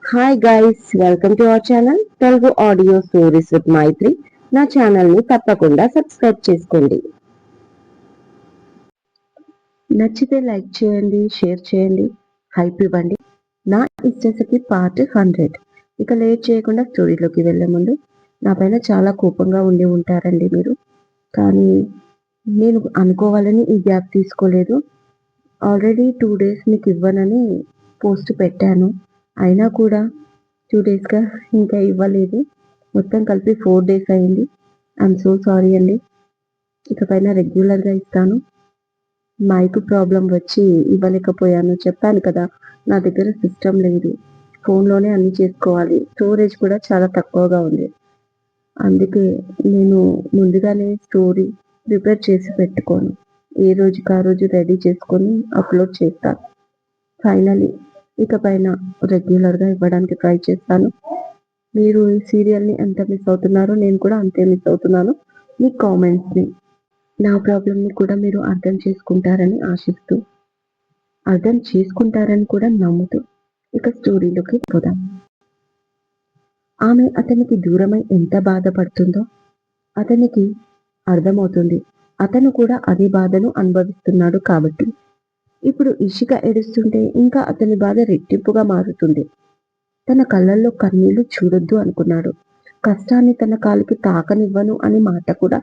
Hi guys, welcome to our channel Telugu audio stories with Maitri. నా channel ని తప్పకుండా subscribe చేసుకోండి. నచ్చితే లైక్ చేయండి, షేర్ చేయండి, హైప్ ఇవ్వండి. నా ఇష్టసకి పార్ట్ 100. ఇక లేట్ చేయకుండా స్టోరీలోకి వెళ్లే ముందు నా పైన చాలా కోపంగా ఉండి ఉంటారండి మీరు. కానీ నేను అనుకోవాలని ఈ గ్యాప్ తీసుకోలేదు. ఆల్రెడీ 2 డేస్ మీకు ఇవ్వనని పోస్ట్ పెట్టాను. అయినా కూడా 2 డేస్‌గా ఇంకా ఇవ్వలేదు. మొత్తం కలిపి 4 డేస్ అయింది. ఐయామ్ సో సారీ అండి. ఇకపైన రెగ్యులర్‌గా ఇస్తాను. మైక్ ప్రాబ్లమ్ వచ్చి ఇవ్వలేకపోయాను. చెప్పాను కదా! నా దగ్గర సిస్టమ్ లేదు. ఫోన్‌లోనే అన్నీ చేసుకోవాలి. స్టోరేజ్ కూడా చాలా తక్కువగా ఉంది. అందుకే నేను ముందుగానే స్టోరీ ప్రిపేర్ చేసి పెట్టుకోను. ఏ రోజుకి ఆ రోజు రెడీ చేసుకొని అప్‌లోడ్ చేస్తాను. ఫైనల్లీ ఇకపైన రెగ్యులర్‌గా ఇవ్వడానికి ట్రై చేస్తాను. మీరు ఈ సీరియల్‌ని ఎంత మిస్ అవుతున్నారో నేను కూడా అంతే మిస్ అవుతున్నాను. మీ కామెంట్స్‌ని, నా ప్రాబ్లమ్‌ని కూడా మీరు అర్థం చేసుకుంటారని ఆశిస్తూ, అర్థం చేసుకుంటారని కూడా నమ్ముతూ ఇక స్టోరీలోకి పోదాం. ఆమె అతనికి దూరమై ఎంత బాధపడుతుందో అతనికి అర్థమవుతుంది. అతను కూడా అదే బాధను అనుభవిస్తున్నాడు కాబట్టి. ఇప్పుడు ఇషిక ఏడుస్తుంటే ఇంకా అతని బాధ రెట్టింపుగా మారుతుంది. తన కళ్ళల్లో కన్నీళ్లు చూడొద్దు అనుకున్నాడు. కష్టాన్ని తన కాలికి తాకనివ్వను అని మాట కూడా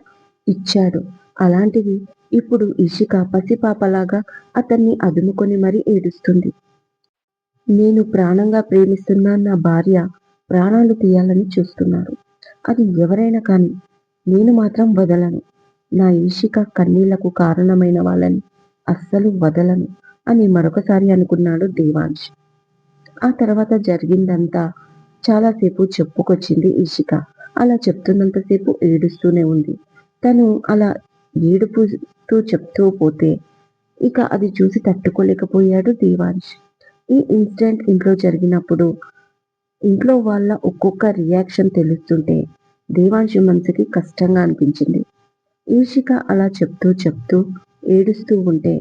ఇచ్చాడు. అలాంటిది ఇప్పుడు ఇషిక పసిపాపలాగా అతన్ని అదుముకొని మరీ ఏడుస్తుంది. నేను ప్రాణంగా ప్రేమిస్తున్న నా భార్య ప్రాణాలు తీయాలని చూస్తున్నారు. అది ఎవరైనా కానీ నేను మాత్రం వదలను. నా ఈషిక కన్నీళ్లకు కారణమైన వాళ్ళని అస్సలు వదలను అని మరొకసారి అనుకున్నాడు దేవాంశ్. ఆ తర్వాత జరిగిందంతా చాలాసేపు చెప్పుకొచ్చింది ఇషిక. అలా చెప్తున్నంతసేపు ఏడుస్తూనే ఉంది. తను అలా ఏడుపుతూ చెప్తూ పోతే ఇక అది చూసి తట్టుకోలేకపోయాడు దేవాంశ్. ఈ ఇన్సిడెంట్ ఇంట్లో జరిగినప్పుడు ఇంట్లో వాళ్ళ ఒక్కొక్క రియాక్షన్ తెలుస్తుంటే దేవాంశ్ మనసుకి కష్టంగా అనిపించింది. ఈషిక అలా చెప్తూ చెప్తూ ఏడుస్తూ ఉంటే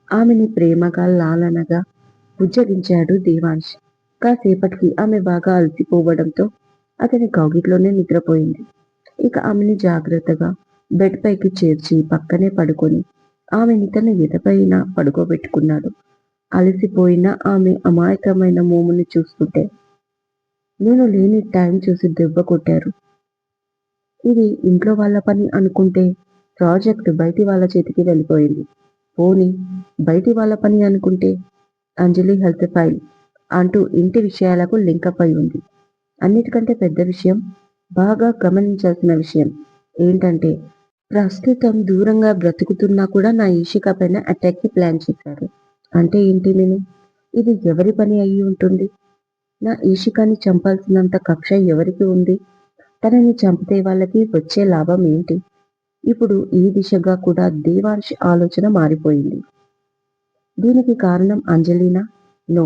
ఆమెని ప్రేమగా లాలనగా బుజ్జగించాడు దేవాంశ్. కాసేపటికి ఆమె బాగా అలసిపోవడంతో అతని కౌగిట్లోనే నిద్రపోయింది. ఇక ఆమెని జాగ్రత్తగా బెడ్ పైకి చేర్చి పక్కనే పడుకొని ఆమెని తన ఎదపైన పడుకోబెట్టుకున్నాడు. అలసిపోయిన ఆమె అమాయకమైన మోముని చూస్తుంటే నేను లేని టైం చూసి దెబ్బ కొట్టారు. ఇది ఇంట్లో వాళ్ళ పని అనుకుంటే ప్రాజెక్ట్ బయటి వాళ్ళ చేతికి వెళ్ళిపోయింది. పోనీ బయటి వాళ్ళ పని అనుకుంటే అంజలి హెల్త్ ఫైల్ అంటూ ఇంటి విషయాలకు లింకప్ అయి ఉంది. అన్నిటికంటే పెద్ద విషయం, బాగా గమనించాల్సిన విషయం ఏంటంటే ప్రస్తుతం దూరంగా బ్రతుకుతున్నా కూడా నా ఈషిక పైన అటాక్కి ప్లాన్ చేశారు. అంటే ఏంటి నేను? ఇది ఎవరి పని అయి ఉంటుంది? నా ఈషికాని చంపాల్సినంత కక్ష ఎవరికి ఉంది? తనని చంపితే వాళ్ళకి వచ్చే లాభం ఏంటి? ఇప్పుడు ఈ దిశగా కూడా దేవాంశ్ ఆలోచన మారిపోయింది. దీనికి కారణం అంజలినా? నో.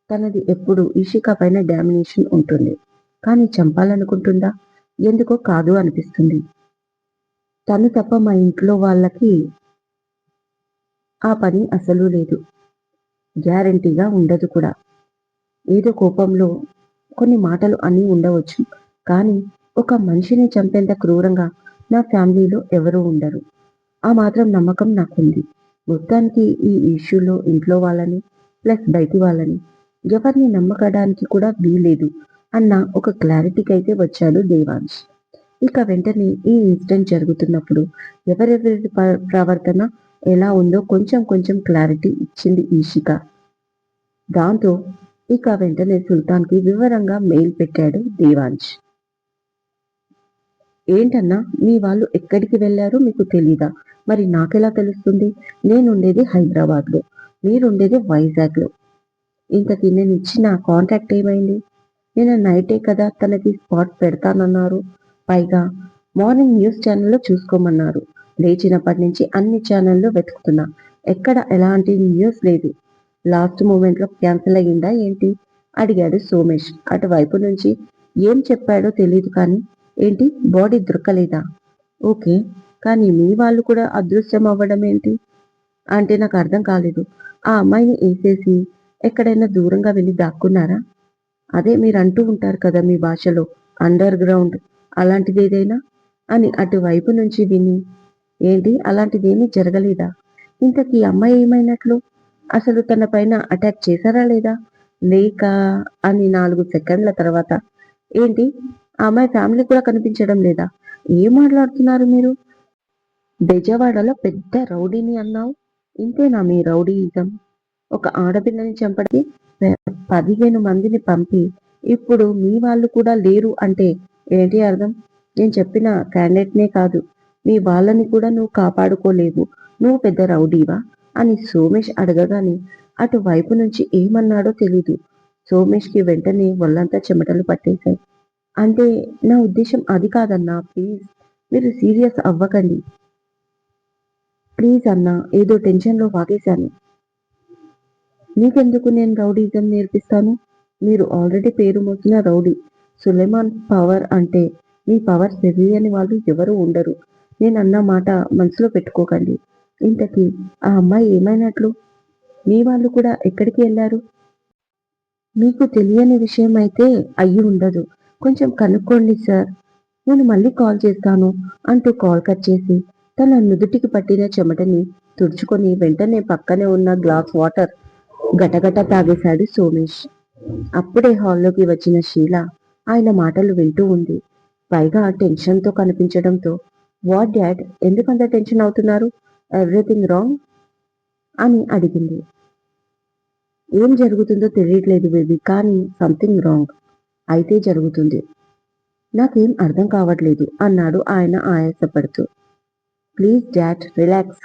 తనది ఎప్పుడు ఇషిక పైన డామినేషన్ ఉంటుంది. కానీ చంపాలనుకుంటుందా? ఎందుకో కాదు అనిపిస్తుంది. తను తప్ప మా ఇంట్లో వాళ్ళకి ఆ పని అసలు లేదు. గ్యారంటీగా ఉండదు కూడా. ఏదో కోపంలో కొన్ని మాటలు అన్నీ ఉండవచ్చు. కానీ ఒక మనిషిని చంపేంత క్రూరంగా నా ఫ్యామిలీలో ఎవరూ ఉండరు. ఆ మాత్రం నమ్మకం నాకుంది. మొత్తానికి ఈ ఇష్యూలో ఇంట్లో వాళ్ళని ప్లస్ బయటి వాళ్ళని ఎవరిని నమ్మకడానికి కూడా వీలేదు అన్న ఒక క్లారిటీకి అయితే వచ్చాడు దేవాంశ్. ఇక వెంటనే ఈ ఇన్సిడెంట్ జరుగుతున్నప్పుడు ఎవరెవరి ప్రవర్తన ఎలా ఉందో కొంచెం కొంచెం క్లారిటీ ఇచ్చింది ఈషిక. దాంతో ఇక వెంటనే సుల్తాన్‌కి వివరంగా మెయిల్ పెట్టాడు దేవాంశ్. ఏంటన్నా, మీ వాళ్ళు ఎక్కడికి వెళ్లారో మీకు తెలీదా? మరి నాకెలా తెలుస్తుంది? నేనుండేది హైదరాబాద్‌లో. మీరుండేది వైజాగ్‌లో. ఇంతకీ నేనిచ్చిన కాంటాక్ట్ ఏమైంది? నిన్న నైటే కదా తనకి స్పాట్ పెడతానన్నారు. పైగా మార్నింగ్ న్యూస్ ఛానెల్‌లో చూసుకోమన్నారు. లేచినప్పటి నుంచి అన్ని ఛానెల్‌లో వెతుకుతున్నా. ఎక్కడ ఎలాంటి న్యూస్ లేదు. లాస్ట్ మూమెంట్‌లో క్యాన్సిల్ అయ్యిందా ఏంటి? అడిగాడు సోమేష్. అటువైపు నుంచి ఏం చెప్పాడో తెలీదు కానీ, ఏంటి బాడీ దొరకలేదా? ఓకే. కానీ మీ వాళ్ళు కూడా అదృశ్యం అవ్వడం ఏంటి? అంటే నాకర్థం కాలేదు. ఆ అమ్మాయిని ఏసేసి ఎక్కడైనా దూరంగా వెళ్లి దాక్కున్నారా? అదే మీరు అంటూ ఉంటారు కదా మీ భాషలో అండర్ గ్రౌండ్ అలాంటిదేదైనా అని అటువైపు నుంచి విని, ఏంటి అలాంటిదేమీ జరగలేదా? ఇంతకీ ఈ అమ్మాయి ఏమైనట్లు? అసలు తన పైన అటాక్ చేశారా లేదా? లేక అని 4 సెకండ్ల తర్వాత, ఏంటి ఆ అమ్మాయి ఫ్యామిలీ కూడా కనిపించడం లేదా? ఏం మాట్లాడుతున్నారు మీరు? బెజవాడలో పెద్ద రౌడీని అన్నావు. ఇంతేనా మీ రౌడీయిజం? ఒక ఆడపిల్లని చంపడానికి 15 మందిని పంపి ఇప్పుడు మీ వాళ్ళు కూడా లేరు అంటే ఏంటి అర్థం? నేను చెప్పిన క్యాండిడేట్నే కాదు, మీ వాళ్ళని కూడా నువ్వు కాపాడుకోలేవు. నువ్వు పెద్ద రౌడీవా? అని సోమేష్ అడగగానే అటువైపు నుంచి ఏమన్నాడో తెలీదు. సోమేష్‌కి వెంటనే ఒళ్ళంతా చెమటలు పట్టేశాయి. అంటే నా ఉద్దేశ్యం అది కాదన్నా. ప్లీజ్ మీరు సీరియస్ అవ్వకండి. ప్లీజ్ అన్నా, ఏదో టెన్షన్‌లో వాగేశాను. మీకెందుకు నేను రౌడీయిజం నేర్పిస్తాను? మీరు ఆల్రెడీ పేరు మోసిన రౌడీ. సులేమాన్ పవర్ అంటే మీ పవర్ తెలియని వాళ్ళు ఎవరూ ఉండరు. నేనన్న మాట మనసులో పెట్టుకోకండి. ఇంతకీ ఆ అమ్మాయి ఏమైనట్లు? మీ వాళ్ళు కూడా ఎక్కడికి ఎళ్లారు? మీకు తెలియని విషయం అయితే అయ్యి ఉండదు. కొంచెం కనుక్కోండి సార్. నేను మళ్ళీ కాల్ చేస్తాను అంటూ కాల్ కట్ చేసి తన నుదుటికి పట్టిన చెమటని తుడుచుకొని వెంటనే పక్కనే ఉన్న గ్లాస్ వాటర్ గటగట తాగేశాడు సోమేష్. అప్పుడే హాల్లోకి వచ్చిన షీల ఆయన మాటలు వింటూ ఉంది. పైగా టెన్షన్‌తో కనిపించడంతో, వాట్ డాడ్ ఎందుకంత టెన్షన్ అవుతున్నారు? Everything wrong? అని అడిగింది. ఏం జరుగుతుందో తెలియట్లేదు బేబీ, కానీ సంథింగ్ రాంగ్ అయితే జరుగుతుంది. నాకేం అర్థం కావట్లేదు అన్నాడు ఆయన ఆయాసపడుతూ. Please dad relax.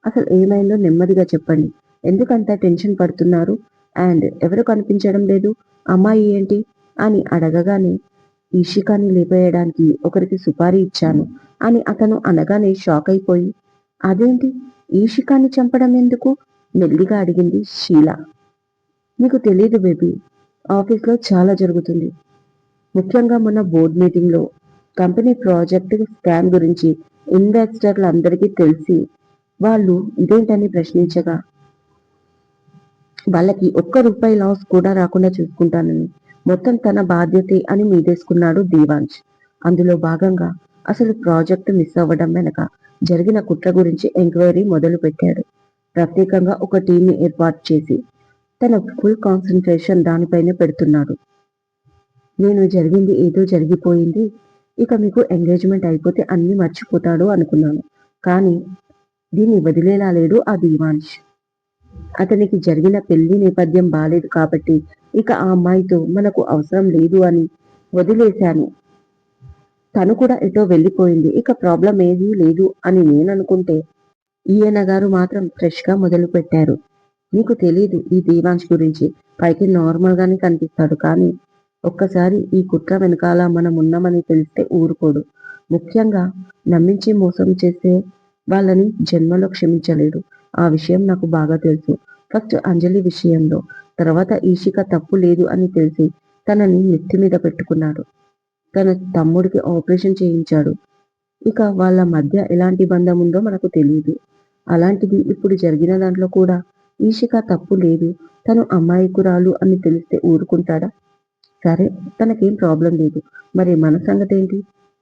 అసలు ఏమైందో నెమ్మదిగా చెప్పండి. ఎందుకంత టెన్షన్ పడుతున్నారు? అండ్ ఎవరు కనిపించడం లేదు? అమ్మాయి ఏంటి? అని అడగగానే ఈషికాని లేపేయడానికి ఒకరికి సుపారీ ఇచ్చాను అని అతను అనగానే షాక్ అయిపోయి, అదేంటి ఈషికాని చంపడం ఎందుకు? మెల్లిగా అడిగింది షీల. నీకు తెలీదు బేబీ, ఆఫీస్‌లో చాలా జరుగుతుంది. ముఖ్యంగా మొన్న బోర్డ్ మీటింగ్‌లో కంపెనీ ప్రాజెక్ట్ స్కామ్ గురించి ఇన్వెస్టర్లందరికీ తెలిసి వాళ్ళు ఇదేంటని ప్రశ్నించగా, వాళ్ళకి ఒక్క రూపాయి లాస్ కూడా రాకుండా చూసుకుంటానని మొత్తం తన బాధ్యతే అని మీదేసుకున్నాడు దేవాంశ్. అందులో భాగంగా అసలు ప్రాజెక్టు మిస్ అవ్వడం వెనక జరిగిన కుట్ర గురించి ఎంక్వైరీ మొదలు పెట్టాడు. ప్రత్యేకంగా ఒక టీంని ఏర్పాటు చేసి తన ఫుల్ కాన్సంట్రేషన్ దానిపైనే పెడుతున్నాడు. నేను జరిగింది ఏదో జరిగిపోయింది. ఇక మీకు ఎంగేజ్మెంట్ అయిపోతే అన్నీ మర్చిపోతాడు అనుకున్నాను. కానీ దీన్ని వదిలేలా లేడు ఆ దేవాంశ్. అతనికి జరిగిన పెళ్లి నేపథ్యం బాలేదు కాబట్టి ఇక ఆ అమ్మాయితో మనకు అవసరం లేదు అని వదిలేశాను. తను కూడా ఎటో వెళ్ళిపోయింది. ఇక ప్రాబ్లం ఏదీ లేదు అని నేననుకుంటే ఈయన గారు మాత్రం ఫ్రెష్‌గా మొదలుపెట్టారు. నీకు తెలీదు ఈ దేవాంశ్ గురించి. పైకి నార్మల్‌గానే కనిపిస్తాడు. కానీ ఒక్కసారి ఈ కుట్ర వెనకాల మనమున్నామని తెలిస్తే ఊరుకోడు. ముఖ్యంగా నమ్మించి మోసం చేసే వాళ్ళని జన్మలో క్షమించలేడు. ఆ విషయం నాకు బాగా తెలుసు. ఫస్ట్ అంజలి విషయంలో, తర్వాత ఈషిక తప్పు లేదు అని తెలిసి తనని నెత్తి మీద పెట్టుకున్నాడు. తన తమ్ముడికి ఆపరేషన్ చేయించాడు. ఇక వాళ్ళ మధ్య ఎలాంటి బంధం ఉందో మనకు తెలీదు. అలాంటిది ఇప్పుడు జరిగిన దాంట్లో కూడా ఈషిక తప్పు లేదు, తను అమాయకురాలు అని తెలిస్తే ఊరుకుంటాడా? సరే, తనకేం ప్రాబ్లం లేదు. మరి మన సంగతేంటి?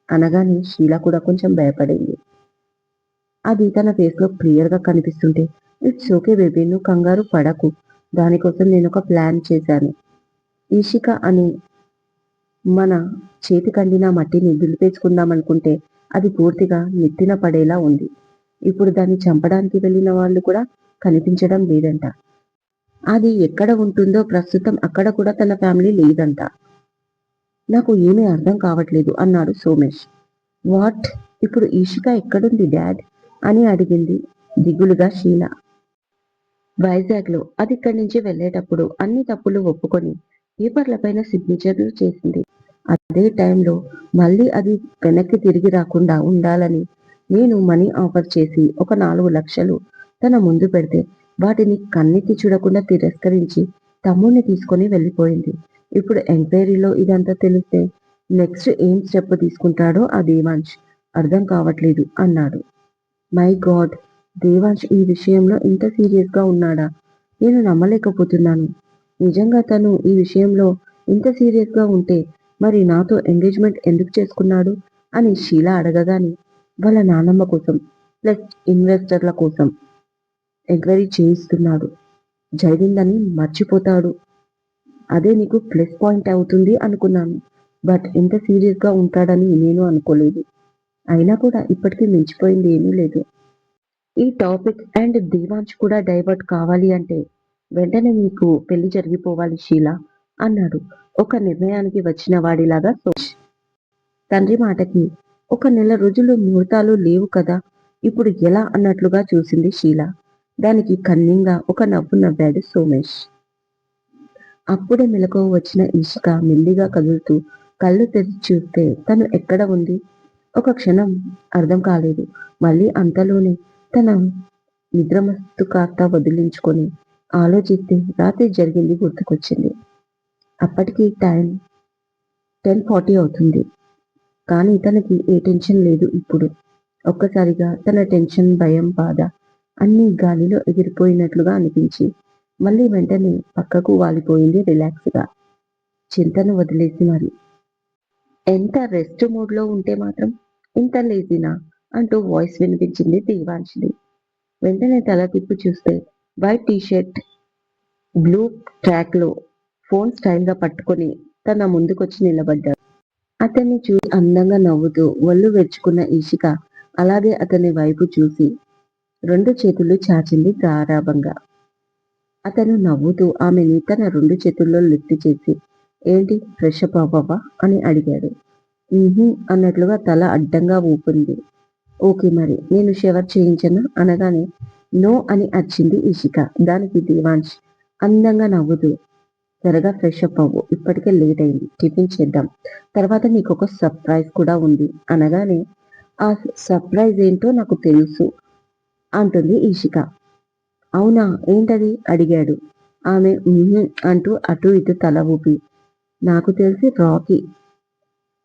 అనగానే షీల కూడా కొంచెం భయపడింది. అది తన ఫేస్‌లో క్లియర్‌గా కనిపిస్తుంటే, ఇట్స్ ఓకే బేబీ, నువ్వు కంగారు పడకు. దానికోసం నేనొక ప్లాన్ చేశాను. ఈషిక అనే మన చేతికందిన మట్టిని దులిపేసుకుందామనుకుంటే అది పూర్తిగా నెత్తిన పడేలా ఉంది. ఇప్పుడు దాన్ని చంపడానికి వెళ్ళిన వాళ్ళు కూడా కనిపించడం లేదంట. అది ఎక్కడ ఉంటుందో ప్రస్తుతం అక్కడ కూడా తన ఫ్యామిలీ లేదంట. నాకు ఏమీ అర్థం కావట్లేదు అన్నాడు సోమేష్. వాట్? ఇప్పుడు ఈషిక ఎక్కడుంది డాడ్? అని అడిగింది దిగులుగా షీల. వైజాగ్‌లో. అది ఇక్కడి నుంచి వెళ్ళేటప్పుడు అన్ని తప్పులు ఒప్పుకొని పేపర్‌లపైన సిగ్నేచర్‌లు చేసింది. అదే టైంలో మళ్ళీ అది వెనక్కి తిరిగి రాకుండా ఉండాలని నేను మనీ ఆఫర్ చేసి ఒక 4 లక్షలు తన ముందు పెడితే వాటిని కన్నెత్తి చూడకుండా తిరస్కరించి తమ్ముడిని తీసుకొని వెళ్ళిపోయింది. ఇప్పుడు ఎంక్వైరీలో ఇదంతా తెలిస్తే నెక్స్ట్ ఏం స్టెప్ తీసుకుంటాడో ఆ దేవాంశ్ అర్థం కావట్లేదు అన్నాడు. My God! దేవాంశ్ ఈ విషయంలో ఇంత సీరియస్‌గా ఉన్నాడా? నేను నమ్మలేకపోతున్నాను. నిజంగా తను ఈ విషయంలో ఇంత సీరియస్ గా ఉంటే మరి నాతో ఎంగేజ్మెంట్ ఎందుకు చేసుకున్నాడు అని షీల అడగగానే వాళ్ళ నానమ్మ కోసం ప్లస్ ఇన్వెస్టర్ల కోసం ఎంక్వైరీ చేయిస్తున్నాడు. జరిగిందని మర్చిపోతాడు. అదే నీకు ప్లస్ పాయింట్ అవుతుంది అనుకున్నాను. బట్ ఇంత సీరియస్ గా ఉంటాడని నేను అనుకోలేదు. అయినా కూడా ఇప్పటికీ మించిపోయింది ఏమీ లేదు. ఈ టాపిక్ అండ్ దేవాంశ్ కూడా డైవర్ట్ కావాలి అంటే వెంటనే నీకు పెళ్లి జరిగిపోవాలి షీల అన్నాడు ఒక నిర్ణయానికి వచ్చిన వాడిలాగా సోష్. తండ్రి మాటకి ఒక నెల రోజులు ముహూర్తాలు లేవు కదా, ఇప్పుడు ఎలా అన్నట్లుగా చూసింది షీల. దానికి కన్నింగా ఒక నవ్వు నవ్వాడు సోమేష్. అప్పుడే మెలకువ వచ్చిన ఇషిక మెల్లిగా కదులుతూ కళ్ళు తెరిచి చూస్తే తను ఎక్కడ ఉంది. ఒక క్షణం అర్థం కాలేదు. మళ్ళీ అంతలోనే తన నిద్రమస్తు కాస్త వదిలించుకొని ఆలోచిస్తే రాత్రి జరిగింది గుర్తుకొచ్చింది. అప్పటికి టైం 10:40 అవుతుంది. కానీ తనకి ఏ టెన్షన్ లేదు ఇప్పుడు. ఒక్కసారిగా తన టెన్షన్, భయం, బాధ అన్నీ గాలిలో ఎగిరిపోయినట్లుగా అనిపించి మళ్ళీ వెంటనే పక్కకు వాలిపోయింది రిలాక్స్ గా. చింతను వదిలేసి మరి. ఎంత రెస్ట్ మూడ్ లో ఉంటే మాత్రం ఇంత లేజినా అంటూ వాయిస్ వినిపించింది దేవాంశిది. వెంటనే తల తిప్పి చూస్తే వైట్ టీషర్ట్, బ్లూ ట్రాక్ లో ఫోన్ స్టైల్ గా పట్టుకొని తన ముందుకొచ్చి నిలబడ్డాడు. అతన్ని చూసి అందంగా నవ్వుతూ ఒళ్ళు వెచ్చుకున్న ఇషిక అలాగే అతని వైపు చూసి 2 చేతులు చాచింది గారాబంగా. అతను నవ్వుతూ ఆమెని తన 2 చేతుల్లో లిఫ్ట్ చేసి ఏంటి ఫ్రెష్ అప్ అవ్వవా అని అడిగాడు. అన్నట్లుగా తల అడ్డంగా ఊపింది. ఓకే మరి నేను షవర్ చేయించనా అనగానే నో అని అరిచింది ఇషిక. దానికి దేవాంశ్ అందంగా నవ్వుతూ త్వరగా ఫ్రెష్ అప్ అవ్వు, ఇప్పటికే లేట్ అయింది, టిఫిన్ చేద్దాం, తర్వాత నీకొక సర్ప్రైజ్ కూడా ఉంది అనగానే ఆ సర్ప్రైజ్ ఏంటో నాకు తెలుసు అంటుంది ఇషిక. అవునా ఏంటది అడిగాడు. ఆమె అంటూ అటు ఇటు తల ఊపి నాకు తెలిసి రాకీ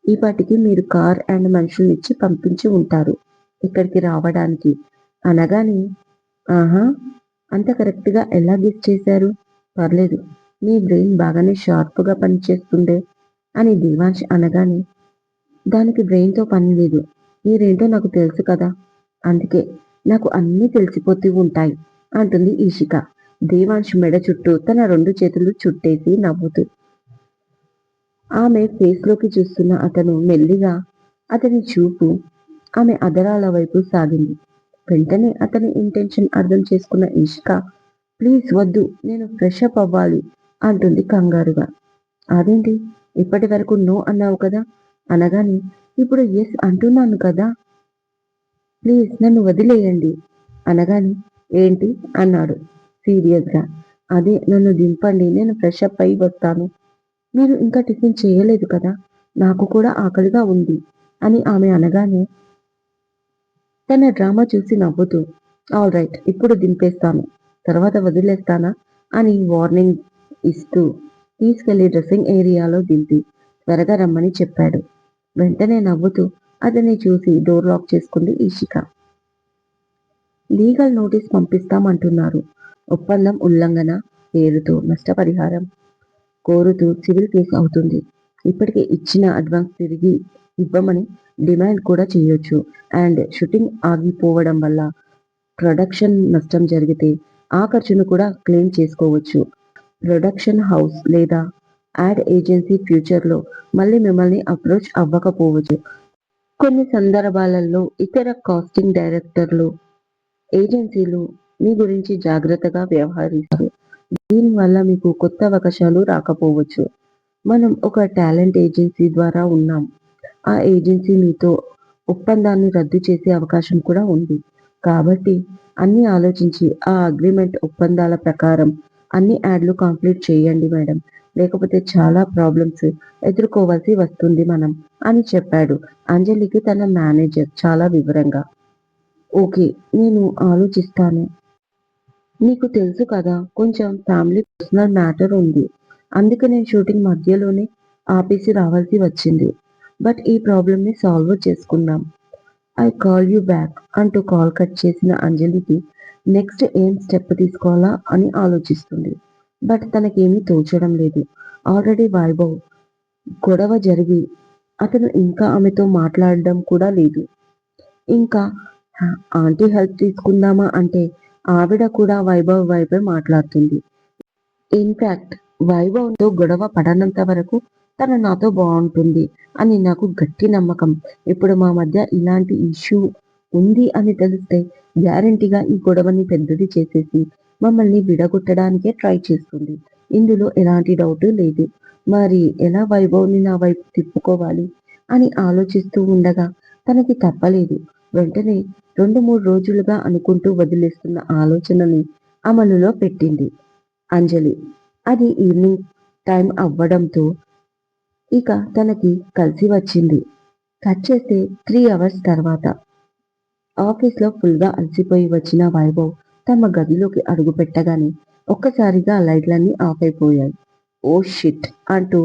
ఈ పాటికి మీరు కార్ అండ్ మనుషుల్నిచ్చి పంపించి ఉంటారు ఇక్కడికి రావడానికి అనగానే ఆహా అంత కరెక్ట్ గా ఎలా గెస్ చేశారు, పర్లేదు మీ బ్రెయిన్ బాగానే షార్ప్ గా పనిచేస్తుండే అని దేవాంశ్ అనగానే దానికి బ్రెయిన్ తో పని లేదు, మీరేంటో నాకు తెలుసు కదా, అందుకే నాకు అన్నీ తెలిసిపోతూ ఉంటాయి అంటుంది ఈషిక. దేవాంశ్ మెడ చుట్టూ తన 2 చేతులు చుట్టేసి నవ్వుతూ. ఆమె ఫేస్ లోకి చూస్తున్న అతను మెల్లిగా అతని చూపు ఆమె అదరాల వైపు సాగింది. వెంటనే అతని ఇంటెన్షన్ అర్థం చేసుకున్న ఇషిక ప్లీజ్ వద్దు, నేను ఫ్రెష్ అప్ అవ్వాలి అంటుంది కంగారుగా. అదేంటి ఇప్పటి వరకు నో అన్నావు కదా అనగానే ఇప్పుడు ఎస్ అంటున్నాను కదా, ప్లీజ్ నన్ను వదిలేయండి అనగానే ఏంటి అన్నాడు సీరియస్ గా. అదే నన్ను దింపండి, నేను ఫ్రెష్ అప్ అయి వస్తాను, మీరు ఇంకా టిఫిన్ చేయలేదు కదా, నాకు కూడా ఆకలిగా ఉంది అని ఆమె అనగానే తన డ్రామా చూసి నవ్వుతూ ఆల్ రైట్ ఇప్పుడు దింపేస్తాను, తర్వాత వదిలేస్తానా అని వార్నింగ్ ఇస్తూ తీసుకెళ్లి డ్రెస్సింగ్ ఏరియాలో దింపి త్వరగా రమ్మని చెప్పాడు. వెంటనే నవ్వుతూ అతన్ని చూసి డోర్ లాక్ చేసుకుంది ఈషిక. Legal notice పంపిస్తామంటున్నారు. ఒప్పందం ఉల్లంఘన పేరుతో నష్టపరిహారం కోరుతూ సివిల్ కేసు అవుతుంది. ఇప్పటికే ఇచ్చిన అడ్వాన్స్ తిరిగి ఇవ్వమని డిమాండ్ కూడా చేయొచ్చు. అండ్ షూటింగ్ ఆగిపోవడం వల్ల ప్రొడక్షన్ నష్టం జరిగితే ఆ ఖర్చును కూడా క్లెయిమ్ చేసుకోవచ్చు. ప్రొడక్షన్ హౌస్ లేదా యాడ్ ఏజెన్సీ ఫ్యూచర్లో మళ్ళీ మిమ్మల్ని అప్రోచ్ అవ్వకపోవచ్చు. కొన్ని సందర్భాలలో ఇతర కాస్టింగ్ డైరెక్టర్లు, ఏజెన్సీలు మీ గురించి జాగ్రత్తగా వ్యవహరిస్తారు. దీనివల్ల మీకు కొత్త అవకాశాలు రాకపోవచ్చు. మనం ఒక టాలెంట్ ఏజెన్సీ ద్వారా ఉన్నాం. ఆ ఏజెన్సీ మీతో ఒప్పందాన్ని రద్దు చేసే అవకాశం కూడా ఉంది. కాబట్టి అన్ని ఆలోచించి ఆ అగ్రిమెంట్ ఒప్పందాల ప్రకారం అన్ని యాడ్లు కంప్లీట్ చేయండి మేడం, లేకపోతే చాలా ప్రాబ్లమ్స్ ఎదుర్కోవాల్సి వస్తుంది మనం అని చెప్పాడు అంజలికి తన మేనేజర్ చాలా వివరంగా. ఓకే నేను ఆలోచిస్తాను, నీకు తెలుసు కదా కొంచెం ఫ్యామిలీ పర్సనల్ మ్యాటర్ ఉంది, అందుకే నేను షూటింగ్ మధ్యలోనే ఆపేసి రావాల్సి వచ్చింది. బట్ ఈ ప్రాబ్లమ్ ని సాల్వ్ చేసుకుందాం, ఐ కాల్ యూ బ్యాక్ అంటూ కాల్ కట్ చేసిన అంజలికి నెక్స్ట్ ఏం స్టెప్ తీసుకోవాలా అని ఆలోచిస్తుంది. బట్ తనకేమీ తోచడం లేదు. ఆల్రెడీ వైభవ్ గొడవ జరిగి అతను ఇంకా ఆమెతో మాట్లాడడం కూడా లేదు. ఇంకా ఆంటీ హెల్ప్ తీసుకుందామా అంటే ఆవిడ కూడా వైభవ్ వైపే మాట్లాడుతుంది. ఇన్ఫాక్ట్ వైభవ్‌తో గొడవ పడనంత వరకు తను నాతో బావుంటుంది అని నాకు గట్టి నమ్మకం. ఇప్పుడు మా మధ్య ఇలాంటి ఇష్యూ ఉంది అని తెలిస్తే గ్యారంటీగా ఈ గొడవని పెద్దది చేసేసి మమ్మల్ని విడగొట్టడానికే ట్రై చేస్తుంది. ఇందులో ఎలాంటి డౌటు లేదు. మరి ఎలా వైభవ్‌ని నా వైపు తిప్పుకోవాలి అని ఆలోచిస్తూ ఉండగా తనకి తప్పలేదు. వెంటనే 2, 3 రోజులుగా అనుకుంటూ వదిలేస్తున్న ఆలోచనని అమలులో పెట్టింది అంజలి. అది ఈవినింగ్ టైం అవ్వడంతో ఇక తనకి కలిసి వచ్చింది. కట్ చేస్తే 3 అవర్స్ తర్వాత ఆఫీస్‌లో ఫుల్‌గా అలసిపోయి వచ్చిన వైభవ్ తమ గదిలోకి అడుగుపెట్టగానే ఒక్కసారిగా లైట్లన్నీ ఆఫ్ అయిపోయాయి. ఓహ్ షిట్! అంటూ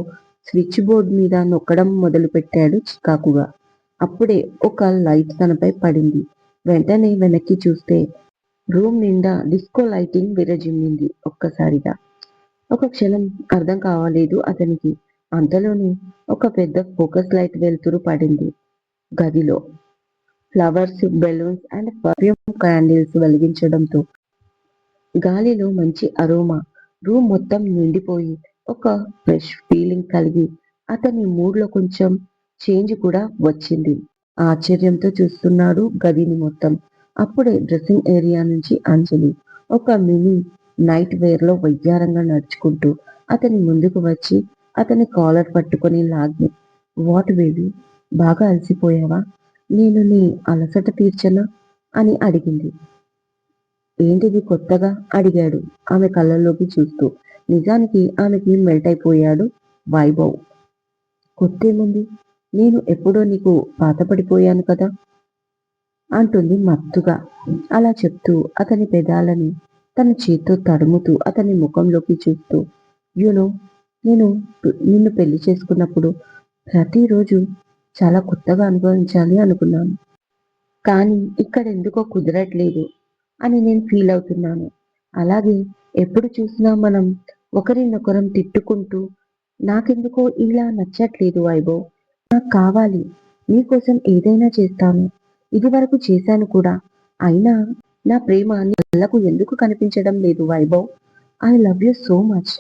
స్విచ్ బోర్డ్ మీద నొక్కడం మొదలుపెట్టాడు చికాకుగా. అప్పుడే ఒక లైట్ తనపై పడింది. వెంటనే వెనక్కి చూస్తే రూమ్ నిండా డిస్కో లైటింగ్ విరజిమ్మింది ఒక్కసారిగా. ఒక క్షణం అర్థం కావలేదు అతనికి. అంతలోనే ఒక పెద్ద ఫోకస్ లైట్ వెలుతురు పడింది గదిలో. Flowers, balloons and perfume candles వెలిగించడంతో గాలిలో మంచి అరోమా రూమ్ మొత్తం నిండిపోయి ఒక ఫ్రెష్ ఫీలింగ్ కలిగి అతని మూడ్‌లో కొంచెం చేంజ్ కూడా వచ్చింది. ఆశ్చర్యంతో చూస్తున్నాడు గదిని మొత్తం. అప్పుడే డ్రెస్సింగ్ ఏరియా నుంచి అంజలి ఒక మినీ నైట్ వేర్‌లో వయ్యారంగా నడుచుకుంటూ అతని ముందుకు వచ్చి అతని కాలర్ పట్టుకొని లాగి వాట్ బేబీ బాగా అలసిపోయావా? నేను నీ అలసట తీర్చనా? అని అడిగింది. ఏంటిది కొత్తగా? అడిగాడు ఆమె కళ్ళల్లోకి చూస్తూ. నిజానికి ఆమెకి మెల్ట్ అయిపోయాడు వైభవ్. కొత్తేముంది? నేను ఎప్పుడో నీకు పాతపడిపోయాను కదా! అంటుంది మత్తుగా. అలా చెప్తూ అతని పెదాలని తన చేత్తో తడుముతూ అతని ముఖంలోకి చూస్తూ యు నో నేను నిన్ను పెళ్లి చేసుకున్నప్పుడు ప్రతిరోజు చాలా కొత్తగా అనుభవించాలి అనుకున్నాను. కానీ ఇక్కడెందుకో కుదరట్లేదు అని నేను ఫీల్ అవుతున్నాను. అలాగే ఎప్పుడు చూసినా మనం ఒకరినొకరం తిట్టుకుంటూ నాకెందుకో ఇలా నచ్చట్లేదు వైభవ్. నాకు కావాలి. నీకోసం ఏదైనా చేస్తాను. ఇదివరకు చేశాను కూడా. అయినా నా ప్రేమ నీ కళ్ళకు ఎందుకు కనిపించడం లేదు Vaibhav? I love you so much.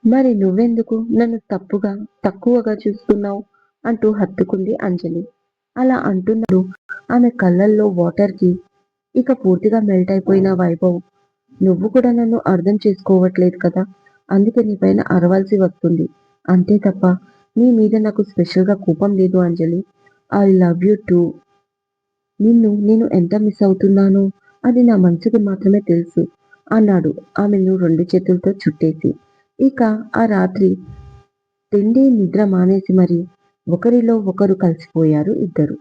మరి నువ్వెందుకు నన్ను తక్కువగా చూస్తున్నావు? అంటూ హత్తుకుంది అంజలి. అలా అంటున్నప్పుడు ఆమె కళ్ళల్లో వాటర్‌కి ఇక పూర్తిగా మెల్ట్ అయిపోయిన వైభవ్ నువ్వు కూడా నన్ను అర్థం చేసుకోవట్లేదు కదా! అందుకే నీ పైన అరవాల్సి వస్తుంది. అంతే తప్ప నీ మీద నాకు స్పెషల్‌గా కోపం లేదు Anjali. I love you too. నిన్ను నేను ఎంత మిస్ అవుతున్నానో అది నా మనసుకి మాత్రమే తెలుసు అన్నాడు ఆమెను 2 చేతులతో చుట్టేసి. ఇక ఆ రాత్రి తిండి, నిద్ర మానేసి మరి ఒకరిలో ఒకరు కలిసిపోయారు ఇద్దరు.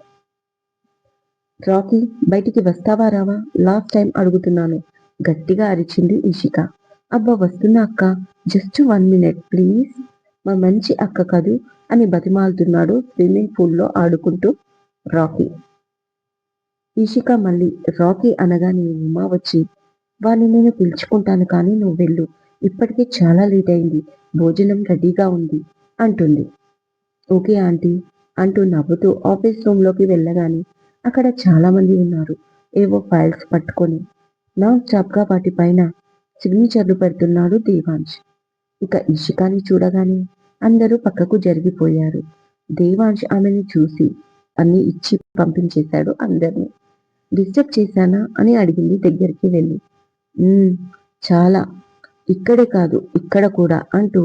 రాకీ బయటికి వస్తావా రావా? లాస్ట్ టైం అడుగుతున్నాను గట్టిగా అరిచింది ఇషిక. అబ్బా వస్తున్నా అక్కా. Just 1 minute please. మా మంచి అక్క కదూ అని బతిమాలుతున్నాడు స్విమ్మింగ్ పూల్‌లో ఆడుకుంటూ రాకీ. ఇషిక మళ్ళీ రాకీ అనగానే ఉమా వచ్చి వాణ్ణి నేను పిలుచుకుంటాను కానీ నువ్వు వెళ్ళు. ఇప్పటికే చాలా లేట్ అయింది. భోజనం రెడీగా ఉంది అంటుంది. ఓకే ఆంటీ అంటూ నవ్వుతూ ఆఫీస్ రూమ్‌లోకి వెళ్ళగానే అక్కడ చాలా మంది ఉన్నారు. ఏవో ఫైల్స్ పట్టుకొని నాన్ స్టాప్‌గా వాటిపైన సిగ్నేచర్లు పెడుతున్నాడు దేవాంశ్. ఇక ఇషికాని చూడగానే అందరూ పక్కకు జరిగిపోయారు. దేవాంశ్ ఆమెని చూసి అన్నీ ఇచ్చి పంపించేశాడు అందరిని. డిస్టర్బ్ చేశానా? అని అడిగింది దగ్గరికి వెళ్ళి. చాలా. ఇక్కడే కాదు ఇక్కడ కూడా అంటూ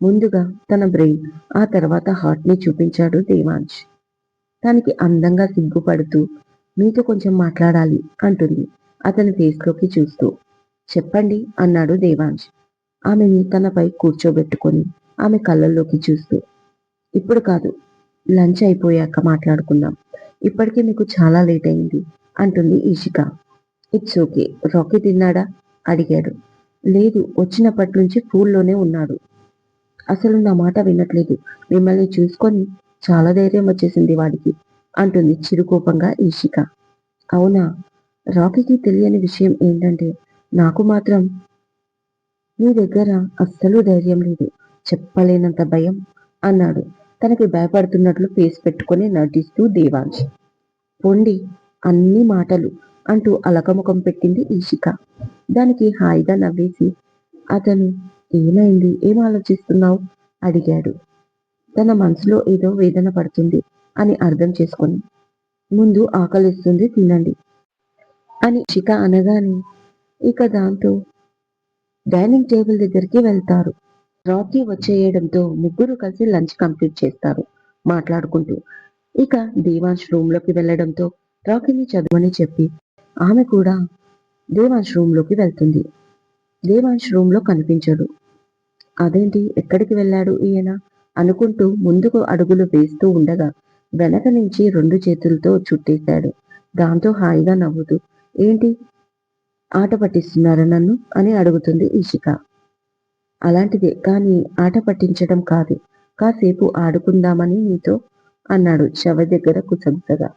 ముందుగా తన బ్రెయిన్ ఆ తర్వాత హార్ట్‌ని చూపించాడు దేవాంశ్. తనకి అందంగా సిగ్గుపడుతూ మీతో కొంచెం మాట్లాడాలి అంటుంది అతని ఫేస్‌లోకి చూస్తూ. చెప్పండి అన్నాడు దేవాంశ్ ఆమెని తనపై కూర్చోబెట్టుకొని ఆమె కళ్ళల్లోకి చూస్తూ. ఇప్పుడు కాదు. లంచ్ అయిపోయాక మాట్లాడుకుందాం. ఇప్పటికే మీకు చాలా లేట్ అయింది అంటుంది ఇషిక. It's okay. రాకీ తిన్నాడా? అడిగాడు. లేదు వచ్చినప్పటి నుంచి పూల్‌లోనే ఉన్నాడు. అసలు నా మాట వినట్లేదు. మిమ్మల్ని చూసుకొని చాలా ధైర్యం వచ్చేసింది వాడికి అంటుంది చిరుకోపంగా ఇషిక. అవునా? రాకీకి తెలియని విషయం ఏంటంటే నాకు మాత్రం నీ దగ్గర అస్సలు ధైర్యం లేదు. చెప్పలేనంత భయం అన్నాడు తనకి భయపడుతున్నట్లు ఫేస్ పెట్టుకొని నటిస్తూ దేవాంశ్. పొండి అన్ని మాటలు అంటూ అలకముఖం పెట్టింది ఈషిక. దానికి హాయిగా నవ్వేసి అతను ఏమైంది, ఏం ఆలోచిస్తున్నావు అడిగాడు. తన మనసులో ఏదో వేదన పడుతుంది అని అర్థం చేసుకొని ముందు ఆకలిస్తుంది తినండి అని ఈషిక అనగానే ఇక దాంతో డైనింగ్ టేబుల్ దగ్గరికి వెళ్తారు. రాకీ వచ్చేయడంతో ముగ్గురు కలిసి లంచ్ కంప్లీట్ చేస్తారు మాట్లాడుకుంటూ. ఇక దేవాంశ్ రూమ్ లోకి వెళ్లడంతో రాకీని చదవని చెప్పి ఆమె కూడా దేవాంశ్ రూమ్ లోకి వెళ్తుంది. దేవాంశ్ రూమ్ లో కనిపించడు. అదేంటి ఎక్కడికి వెళ్ళాడు ఈయన అనుకుంటూ ముందుకు అడుగులు వేస్తూ ఉండగా వెనక నుంచి 2 చేతులతో చుట్టేశాడు. దాంతో హాయిగా నవ్వుతూ ఏంటి ఆట పట్టిస్తున్నారా నన్ను అని అడుగుతుంది ఈషిక. అలాంటిదే కానీ ఆట పట్టించడం కాదు, కాసేపు ఆడుకుందామని నీతో అన్నాడు శవ దగ్గర కుసగుసగా.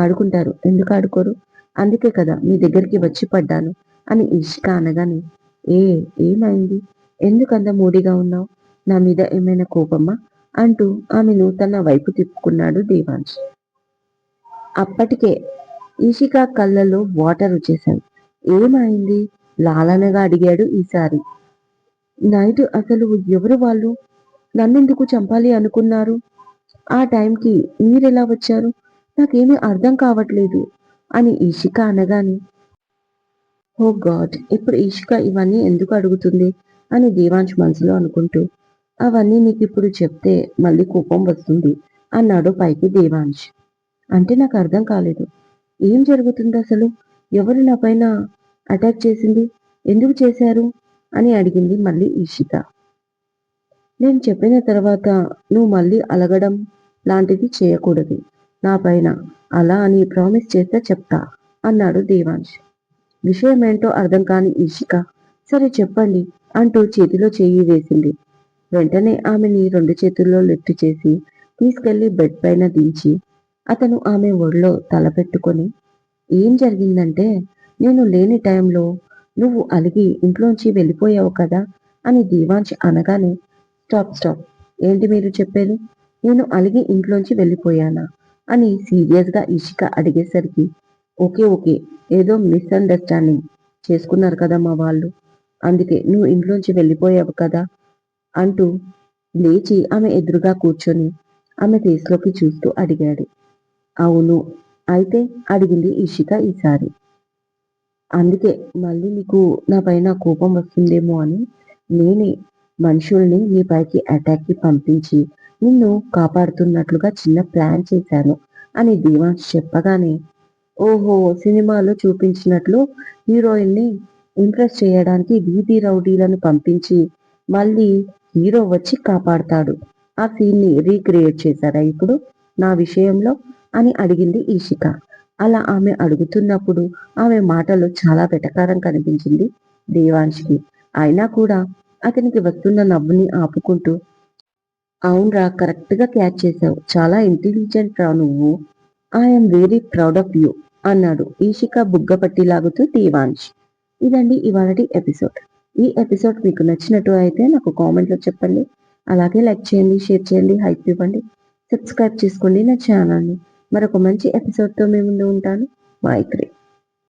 ఆడుకుంటారు, ఎందుకు ఆడుకోరు, అందుకే కదా మీ దగ్గరికి వచ్చి పడ్డాను అని ఈషిక అనగానే ఏ ఏమైంది, ఎందుకంత మూడిగా ఉన్నావు, నా మీద ఏమైనా కోపమా అంటూ ఆమెను తన వైపు తిప్పుకున్నాడు దేవాంశ్. అప్పటికే ఈషిక కళ్ళలో వాటర్ వచ్చేశాయి. ఏమైంది లాలనగా అడిగాడు ఈసారి. నైట్ అసలు ఎవరు వాళ్ళు, నన్నెందుకు చంపాలి అనుకున్నారు, ఆ టైంకి మీరెలా వచ్చారు, నాకేమీ అర్థం కావట్లేదు అని ఈషిక అనగానే ఓ గాడ్ ఇప్పుడు ఈషిక ఇవన్నీ ఎందుకు అడుగుతుంది అని దేవాంశ్ మనసులో అనుకుంటూ అవన్నీ నీకు ఇప్పుడు చెప్తే మళ్ళీ కోపం వస్తుంది అన్నాడు పైకి దేవాంశ్. అంటే నాకు అర్థం కాలేదు, ఏం జరుగుతుంది అసలు, ఎవరు నా పైన అటాక్ చేసింది, ఎందుకు చేశారు అని అడిగింది మళ్ళీ ఈషిక. నేను చెప్పిన తర్వాత నువ్వు మళ్ళీ అలగడం లాంటిది చేయకూడదు నా పైన, అలా అని ప్రామిస్ చేస్తే చెప్తా అన్నాడు దేవాంశ్. విషయమేంటో అర్థం కాని ఈషిక సరే చెప్పండి అంటూ చేతిలో చెయ్యి వేసింది. వెంటనే ఆమెని 2 చేతుల్లో లిఫ్ట్ చేసి తీసుకెళ్లి బెడ్ పైన దించి అతను ఆమె ఒడిలో తలపెట్టుకొని ఏం జరిగిందంటే నేను లేని టైంలో నువ్వు అలిగి ఇంట్లోంచి వెళ్ళిపోయావు కదా అని దేవాంశ్ అనగానే స్టాప్ ఏంటి మీరు చెప్పేది, నేను అలిగి ఇంట్లోంచి వెళ్ళిపోయానా అని సీరియస్ గా ఈషిక అడిగేసరికి ఓకే ఏదో మిస్అండర్స్టాండింగ్ చేసుకున్నారు కదా మా వాళ్ళు, అందుకే నువ్వు ఇంట్లోంచి వెళ్ళిపోయావు కదా అంటూ లేచి ఆమె ఎదురుగా కూర్చొని ఆమె ఫేస్లోకి చూస్తూ అడిగాడు. అవును అయితే అడిగింది ఈషిక ఈసారి. అందుకే మళ్ళీ నీకు నా పైన కోపం వస్తుందేమో అని నేనే మనుషుల్ని నీ పైకి అటాక్కి పంపించి నిన్ను కాపాడుతున్నట్లుగా చిన్న ప్లాన్ చేశాను అని దేవాంశ్ చెప్పగానే ఓహో సినిమాలో చూపించినట్లు హీరోయిన్ని ఇంప్రెస్ చేయడానికి వీధి రౌడీలను పంపించి మళ్ళీ హీరో వచ్చి కాపాడతాడు, ఆ సీన్ని రీక్రియేట్ చేశారా ఇప్పుడు నా విషయంలో అని అడిగింది ఈషిక. అలా ఆమె అడుగుతున్నప్పుడు ఆమె మాటలు చాలా వెటకారం కనిపించింది దేవాంశ్కి. అయినా కూడా అతనికి వస్తున్న నవ్వుని ఆపుకుంటూ అవునరా కరెక్ట్ గా క్యాచ్ చేశావు, చాలా ఇంటెలిజెంట్ రా నువ్వు, I'm very proud of you అన్నాడు ఈషిక బుగ్గపట్టి లాగుతూ దేవాంశ్. ఇదండి ఇవాళటి ఎపిసోడ్. ఈ ఎపిసోడ్ మీకు నచ్చినట్టు అయితే నాకు కామెంట్లో చెప్పండి. అలాగే లైక్ చేయండి, షేర్ చేయండి, హైప్ ఇవ్వండి, సబ్స్క్రైబ్ చేసుకోండి నా ఛానల్ని. మరొక మంచి ఎపిసోడ్తో మీ ముందు ఉంటాను. మైత్రి.